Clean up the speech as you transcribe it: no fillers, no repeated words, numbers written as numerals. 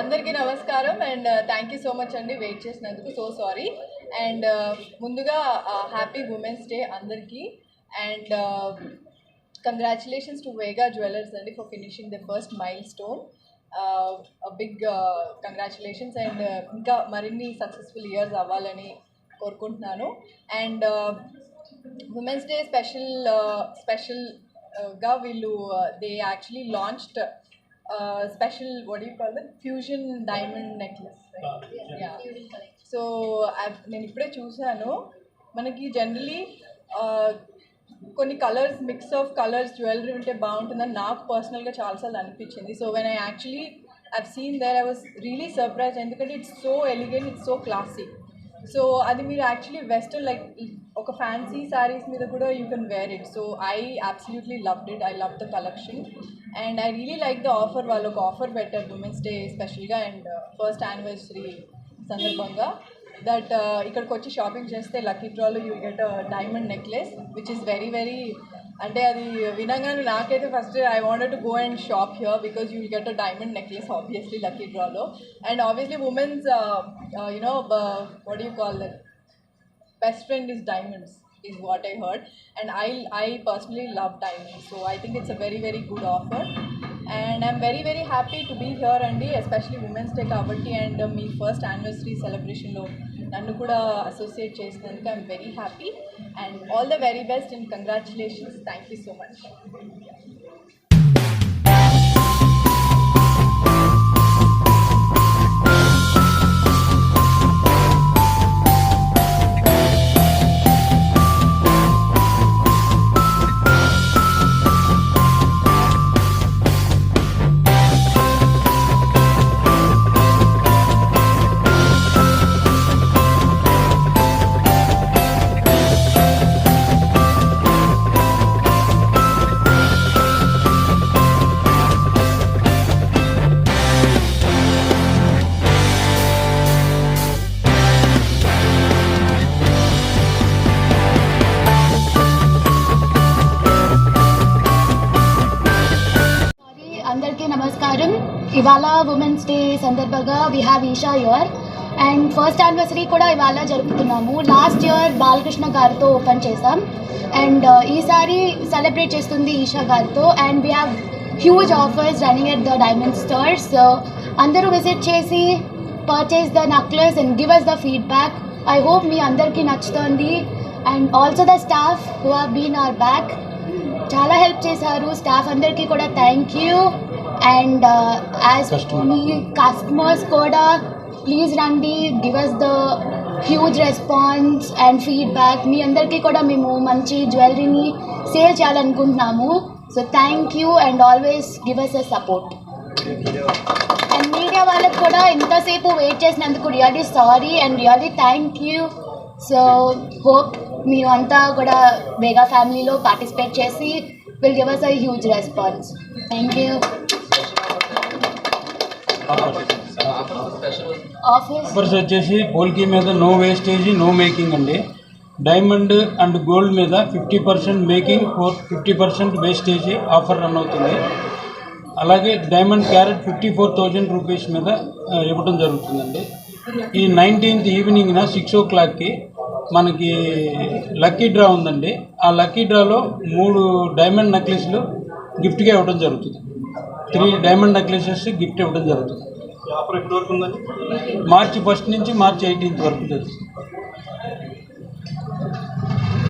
అందరికీ నమస్కారం and thank you so much అండి వెయిట్ చేసినందుకు. So sorry. అండ్ ముందుగా హ్యాపీ ఉమెన్స్ డే అందరికీ. And congratulations to Vega jewellers అండి for finishing the first milestone. Big congratulations and ఇంకా మరిన్ని సక్సెస్ఫుల్ ఇయర్స్ అవ్వాలని కోరుకుంటున్నాను. అండ్ ఉమెన్స్ డే స్పెషల్గా వీళ్ళు they actually launched special, what do you call it, fusion diamond necklace, right? Yeah. So నేను ఇప్పుడే చూసాను, మనకి జనరలీ కొన్ని colours mix of colours jewellery ఉంటే బాగుంటుందని నాకు పర్సనల్గా చాలాసార్లు అనిపించింది. So when I've seen there, I was really surprised ఎందుకంటే it's so elegant, it's so classy. So అది మీరు యాక్చువల్లీ వెస్టర్న్ లైక్ ఒక ఫ్యాన్సీ శారీస్ మీద కూడా you can wear it. So I absolutely loved it. I love the collection and I really like the offer. వాళ్ళు ఒక offer పెట్టారు women's day స్పెషల్గా and first anniversary సందర్భంగా దట్ ఇక్కడికి వచ్చి షాపింగ్ చేస్తే లక్కీ డ్రాలో you get a diamond necklace which is very very, అంటే అది వినగానే నాకైతే first I wanted to go and shop here because you will get a diamond necklace obviously lucky డ్రాలో. And obviously women's what do you call that, best friend is diamonds is what I heard, and I personally love diamonds, so I think it's a very very good offer and I'm very very happy to be here andi, especially women's day kabatti and me first anniversary celebration lo nannu kuda associate chesinanduku I'm very happy and all the very best and congratulations. Thank you so much. అందరికీ నమస్కారం. ఇవాళ women's day సందర్భంగా we have ఈషా year and first anniversary కూడా ఇవాళ జరుపుతున్నాము. Last year Balakrishna గారితో open చేసాం and ఈసారి సెలబ్రేట్ చేస్తుంది ఈషా గారితో and we have huge offers running at the diamond stores. అందరూ విజిట్ చేసి purchase the necklace and give us the feedback. I hope మీ అందరికీ నచ్చుతుంది and also the staff who have been our back చాలా help చేశారు. Staff అందరికీ కూడా thank you and as మీ కస్టమర్స్ కూడా ప్లీజ్ రండి, give us the huge response and feedback. మీ అందరికీ కూడా మేము మంచి జ్యువెలరీని సేల్ చేయాలనుకుంటున్నాము. So thank you and always give us a support. And media వాళ్ళకి కూడా ఇంతసేపు వెయిట్ చేసినందుకు really sorry and really thank you. So hope మీరు అంతా కూడా వేగా ఫ్యామిలీలో పార్టిసిపేట్ చేసి will give us a huge response. Thank you. Offers వచ్చేసి పోల్కి మీద నో వేస్టేజ్ నో మేకింగ్ అండి. డైమండ్ అండ్ గోల్డ్ మీద 50% మేకింగ్ 50% వేస్టేజ్ ఆఫర్ రన్ అవుతుంది. అలాగే డైమండ్ క్యారెట్ 54,000 రూపీస్ మీద ఇవ్వడం జరుగుతుందండి. ఈ 19th ఈవినింగ్న 6 o'clockకి మనకి లక్కీ డ్రా ఉందండి. ఆ లక్కీ డ్రాలో 3 డైమండ్ నెక్లెస్లు గిఫ్ట్గా ఇవ్వడం జరుగుతుంది. 3 డైమండ్ నెక్లెసెస్ గిఫ్ట్ ఇవ్వడం జరుగుతుంది. ఆఫర్ ఎప్పటి వరకు ఉందండి? మార్చి 1 నుంచి మార్చి 18th వరకు జరుగుతుంది.